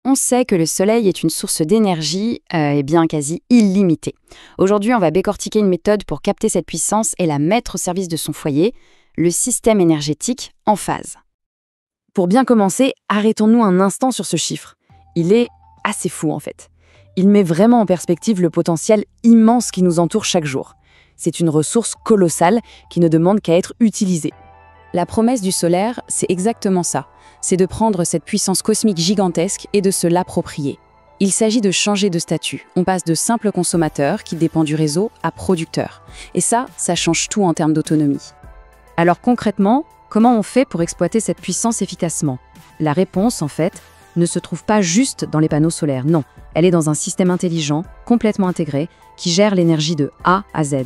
On sait que le soleil est une source d'énergie, quasi illimitée. Aujourd'hui, on va décortiquer une méthode pour capter cette puissance et la mettre au service de son foyer, le système énergétique en phase. Pour bien commencer, arrêtons-nous un instant sur ce chiffre. Il est assez fou en fait. Il met vraiment en perspective le potentiel immense qui nous entoure chaque jour. C'est une ressource colossale qui ne demande qu'à être utilisée. La promesse du solaire, c'est exactement ça. C'est de prendre cette puissance cosmique gigantesque et de se l'approprier. Il s'agit de changer de statut. On passe de simple consommateur qui dépend du réseau à producteur. Et ça change tout en termes d'autonomie. Alors concrètement, comment on fait pour exploiter cette puissance efficacement? La réponse, en fait, ne se trouve pas juste dans les panneaux solaires. Non, elle est dans un système intelligent, complètement intégré, qui gère l'énergie de A à Z.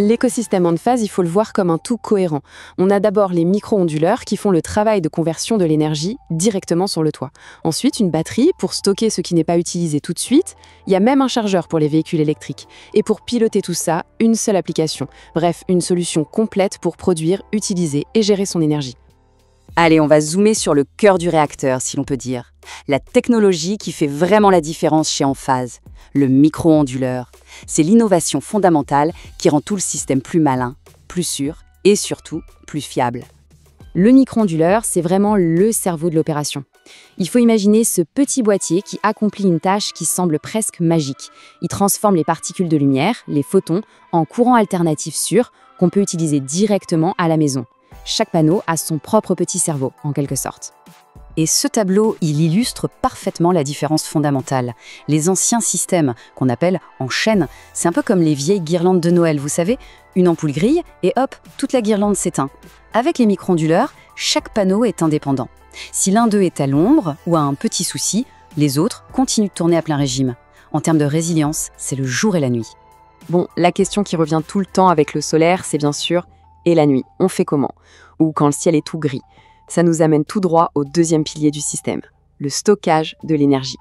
L'écosystème en phase, il faut le voir comme un tout cohérent. On a d'abord les micro-onduleurs qui font le travail de conversion de l'énergie directement sur le toit. Ensuite, une batterie pour stocker ce qui n'est pas utilisé tout de suite. Il y a même un chargeur pour les véhicules électriques. Et pour piloter tout ça, une seule application. Bref, une solution complète pour produire, utiliser et gérer son énergie. Allez, on va zoomer sur le cœur du réacteur, si l'on peut dire. La technologie qui fait vraiment la différence chez Enphase, le micro-onduleur. C'est l'innovation fondamentale qui rend tout le système plus malin, plus sûr et surtout plus fiable. Le micro-onduleur, c'est vraiment le cerveau de l'opération. Il faut imaginer ce petit boîtier qui accomplit une tâche qui semble presque magique. Il transforme les particules de lumière, les photons, en courant alternatif sûr qu'on peut utiliser directement à la maison. Chaque panneau a son propre petit cerveau, en quelque sorte. Et ce tableau, il illustre parfaitement la différence fondamentale. Les anciens systèmes, qu'on appelle en chaîne, c'est un peu comme les vieilles guirlandes de Noël, vous savez, une ampoule grille et hop, toute la guirlande s'éteint. Avec les micro-onduleurs, chaque panneau est indépendant. Si l'un d'eux est à l'ombre ou a un petit souci, les autres continuent de tourner à plein régime. En termes de résilience, c'est le jour et la nuit. Bon, la question qui revient tout le temps avec le solaire, c'est bien sûr « et la nuit, on fait comment ?» Ou quand le ciel est tout gris. Ça nous amène tout droit au deuxième pilier du système, le stockage de l'énergie.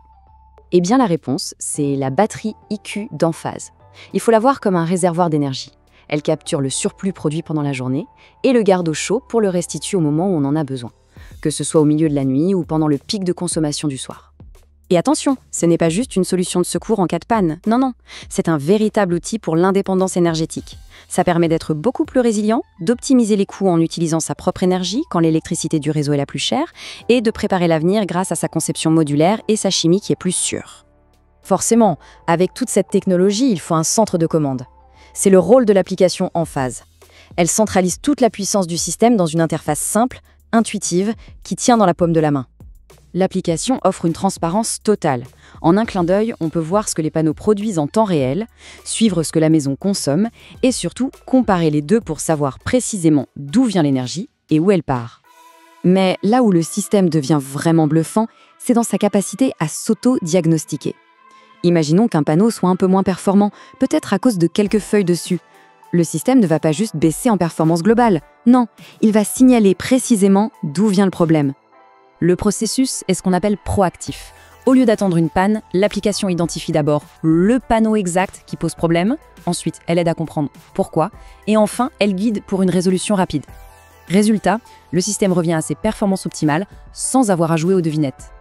Eh bien la réponse, c'est la batterie IQ d'Enphase. Il faut la voir comme un réservoir d'énergie. Elle capture le surplus produit pendant la journée et le garde au chaud pour le restituer au moment où on en a besoin, que ce soit au milieu de la nuit ou pendant le pic de consommation du soir. Et attention, ce n'est pas juste une solution de secours en cas de panne, non, c'est un véritable outil pour l'indépendance énergétique. Ça permet d'être beaucoup plus résilient, d'optimiser les coûts en utilisant sa propre énergie quand l'électricité du réseau est la plus chère, et de préparer l'avenir grâce à sa conception modulaire et sa chimie qui est plus sûre. Forcément, avec toute cette technologie, il faut un centre de commande. C'est le rôle de l'application Enphase. Elle centralise toute la puissance du système dans une interface simple, intuitive, qui tient dans la paume de la main. L'application offre une transparence totale. En un clin d'œil, on peut voir ce que les panneaux produisent en temps réel, suivre ce que la maison consomme et surtout comparer les deux pour savoir précisément d'où vient l'énergie et où elle part. Mais là où le système devient vraiment bluffant, c'est dans sa capacité à s'auto-diagnostiquer. Imaginons qu'un panneau soit un peu moins performant, peut-être à cause de quelques feuilles dessus. Le système ne va pas juste baisser en performance globale. Non, il va signaler précisément d'où vient le problème. Le processus est ce qu'on appelle proactif. Au lieu d'attendre une panne, l'application identifie d'abord le panneau exact qui pose problème, ensuite elle aide à comprendre pourquoi, et enfin elle guide pour une résolution rapide. Résultat, le système revient à ses performances optimales sans avoir à jouer aux devinettes.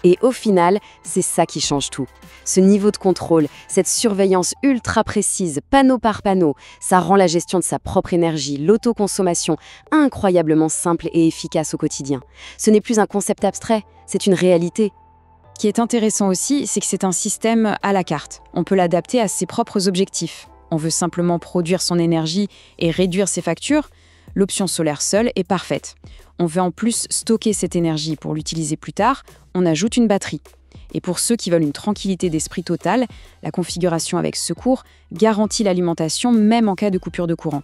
Et au final, c'est ça qui change tout. Ce niveau de contrôle, cette surveillance ultra précise, panneau par panneau, ça rend la gestion de sa propre énergie, l'autoconsommation, incroyablement simple et efficace au quotidien. Ce n'est plus un concept abstrait, c'est une réalité. Ce qui est intéressant aussi, c'est que c'est un système à la carte. On peut l'adapter à ses propres objectifs. On veut simplement produire son énergie et réduire ses factures. L'option solaire seule est parfaite. On veut en plus stocker cette énergie pour l'utiliser plus tard, on ajoute une batterie. Et pour ceux qui veulent une tranquillité d'esprit totale, la configuration avec secours garantit l'alimentation même en cas de coupure de courant.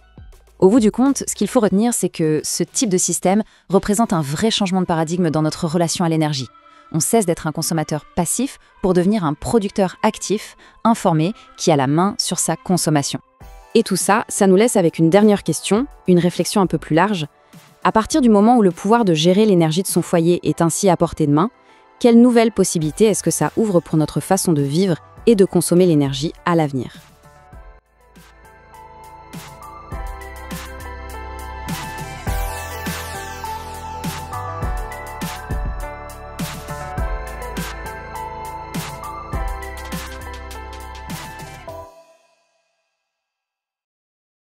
Au bout du compte, ce qu'il faut retenir, c'est que ce type de système représente un vrai changement de paradigme dans notre relation à l'énergie. On cesse d'être un consommateur passif pour devenir un producteur actif, informé, qui a la main sur sa consommation. Et tout ça, ça nous laisse avec une dernière question, une réflexion un peu plus large. À partir du moment où le pouvoir de gérer l'énergie de son foyer est ainsi à portée de main, quelles nouvelles possibilités est-ce que ça ouvre pour notre façon de vivre et de consommer l'énergie à l'avenir ?